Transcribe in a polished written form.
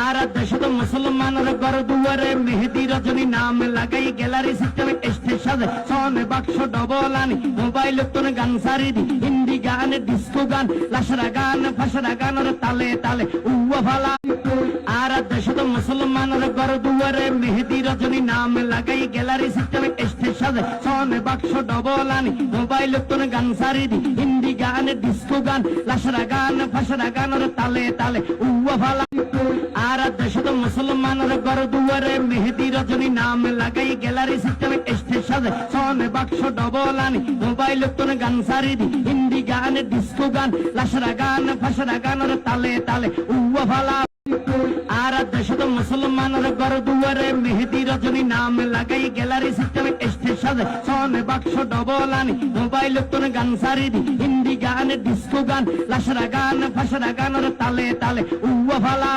আর দেশত মুসলমানের ঘর দুয়ারে মেহেদি রজনী নাম লাগাই গ্যালারি সিস্টেম স্টেজ সাজে সনে বাক্স ডবল আনি মোবাইল তোর গান সারি দি হিন্দি গান ডিস্কো গান লাশরা গান ফাশরা গানের তালে তালে উয়া ফালা আর দেশত মুসলমানের ঘর দুয়ারে মেহেদি রজনী নাম লাগাই গ্যালারি সিস্টেম স্টেজ সাজে সনে বাক্স ডবল আনি মোবাইল তোর গান সারি দি হিন্দি গান ডিস্কো গান লাশরা গান ফাশরা গানের তালে তালে উয়া ফালা আর দেশত মুসলমানের ঘর দুয়ারে মেহেদি রজনী নাম লাগাই গ্যালারি সিস্টেম স্টেজ সাজে সনে বাক্স ডবল আনি মোবাইল তোর গান সারি দি হিন্দি গান ডিস্কো গান লাশরা গান ফাশরা গানের তালে তালে উয়া ফালা আর দেশত মুসলমানের ঘর দুয়ারে মেহেদি রজনী নাম লাগাই গ্যালারি সিস্টেম স্টেজ সাজে সনে বাক্স ডবল আনি মোবাইল তোর গান সারি দি হিন্দি গান ডিস্কো গান লাশরা গান ফাশরা গানের তালে তালে উয়া ফালা